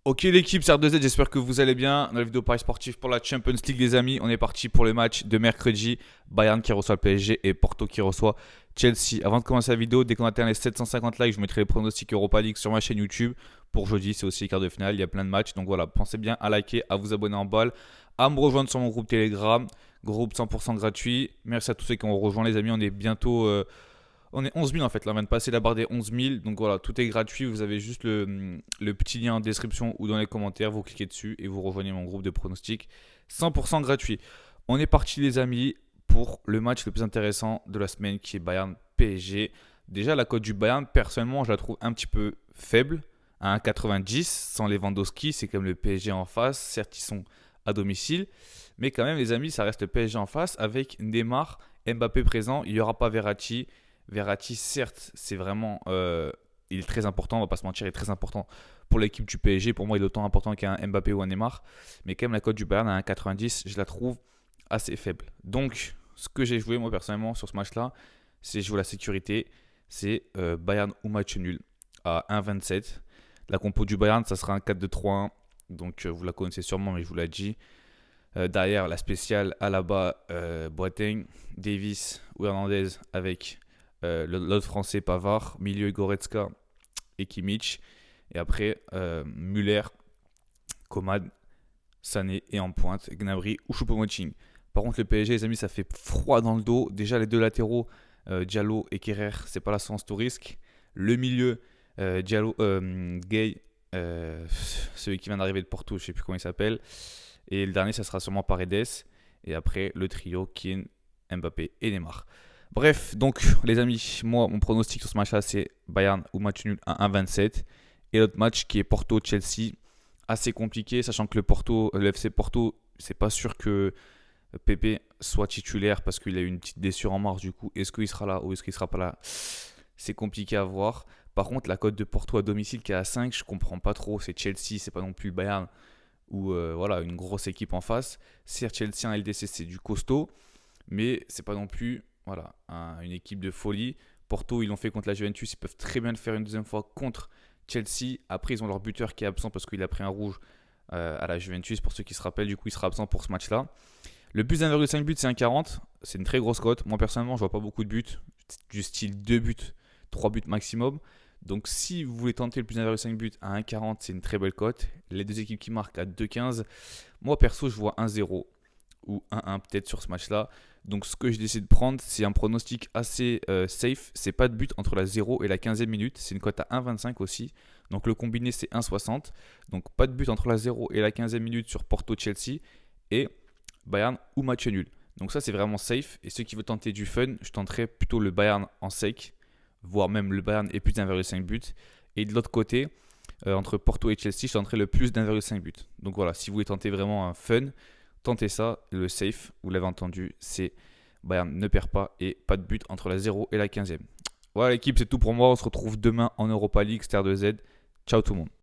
Ok l'équipe, c'est R2Z, j'espère que vous allez bien. Dans la vidéo Paris Sportif pour la Champions League les amis, on est parti pour le match de mercredi. Bayern qui reçoit le PSG et Porto qui reçoit Chelsea. Avant de commencer la vidéo, dès qu'on atteint les 750 likes, je mettrai les pronostics Europa League sur ma chaîne YouTube. Pour jeudi, c'est aussi les quarts de finale, il y a plein de matchs. Donc voilà, pensez bien à liker, à vous abonner en balle, à me rejoindre sur mon groupe Telegram. Groupe 100% gratuit. Merci à tous ceux qui ont rejoint les amis, on est bientôt... on est 11 000 en fait, là on vient de passer la barre des 11 000. Donc voilà, tout est gratuit. Vous avez juste le petit lien en description ou dans les commentaires. Vous cliquez dessus et vous rejoignez mon groupe de pronostics 100% gratuit. On est parti les amis pour le match le plus intéressant de la semaine qui est Bayern PSG. Déjà la cote du Bayern, personnellement je la trouve un petit peu faible. À 1,90 sans Lewandowski, c'est comme le PSG en face. Certes ils sont à domicile, mais quand même les amis ça reste le PSG en face avec Neymar, Mbappé présent. Il n'y aura pas Verratti. Verratti, certes, c'est vraiment, il est très important, on va pas se mentir, il est très important pour l'équipe du PSG. Pour moi, il est autant important qu'un Mbappé ou un Neymar. Mais quand même, la cote du Bayern à 1,90, je la trouve assez faible. Donc, ce que j'ai joué moi personnellement sur ce match-là, c'est jouer la sécurité. C'est Bayern ou match nul à 1,27. La compo du Bayern, ça sera un 4-2-3-1. Donc, vous la connaissez sûrement, mais je vous l'ai dit. Derrière, la spéciale Alaba, Boateng, Davis ou Hernandez avec l'autre français Pavard, milieu Goretzka et Kimmich. Et après, Müller, Coman, Sané et en pointe, Gnabry ou Choupo-Moting. Par contre, le PSG, les amis, ça fait froid dans le dos. Déjà, les deux latéraux, Diallo et Kerrer, c'est pas la sens tout risque. Le milieu, Diallo, Gay, celui qui vient d'arriver de Porto, je sais plus comment il s'appelle. Et le dernier, ça sera sûrement Paredes. Et après, le trio, Kean, Mbappé et Neymar. Bref, donc les amis, moi, mon pronostic sur ce match-là, c'est Bayern ou match nul à 1,27. Et l'autre match qui est Porto-Chelsea, assez compliqué, sachant que le FC Porto, c'est pas sûr que Pepe soit titulaire parce qu'il a eu une petite blessure en mars. Du coup, est-ce qu'il sera là ou est-ce qu'il sera pas là? C'est compliqué à voir. Par contre, la cote de Porto à domicile qui est à 5, je comprends pas trop. C'est Chelsea, c'est pas non plus Bayern ou voilà, une grosse équipe en face. Certes, Chelsea en LDC, c'est du costaud, mais c'est pas non plus voilà, une équipe de folie. Porto, ils l'ont fait contre la Juventus, ils peuvent très bien le faire une deuxième fois contre Chelsea. Après, ils ont leur buteur qui est absent parce qu'il a pris un rouge à la Juventus, pour ceux qui se rappellent. Du coup, il sera absent pour ce match-là. Le plus d'1,5 but, c'est 1,40. C'est une très grosse cote. Moi, personnellement, je vois pas beaucoup de buts. Du style 2 buts, 3 buts maximum. Donc, si vous voulez tenter le plus d'1,5 but à 1,40, c'est une très belle cote. Les deux équipes qui marquent à 2,15. Moi, perso, je vois 1-0 ou 1-1 peut-être sur ce match-là. Donc ce que j'ai décidé de prendre, c'est un pronostic assez safe. C'est pas de but entre la 0 et la 15e minute. C'est une cote à 1,25 aussi. Donc le combiné, c'est 1,60. Donc pas de but entre la 0 et la 15e minute sur Porto-Chelsea. Et Bayern ou match nul. Donc ça, c'est vraiment safe. Et ceux qui veulent tenter du fun, je tenterai plutôt le Bayern en sec. Voire même le Bayern et plus d'1,5 but. Et de l'autre côté, entre Porto et Chelsea, je tenterai le plus d'1,5 but. Donc voilà, si vous voulez tenter vraiment un fun, tentez ça, le safe, vous l'avez entendu, c'est Bayern ne perd pas et pas de but entre la 0 et la 15e. Voilà l'équipe, c'est tout pour moi. On se retrouve demain en Europa League, Star 2Z. Ciao tout le monde.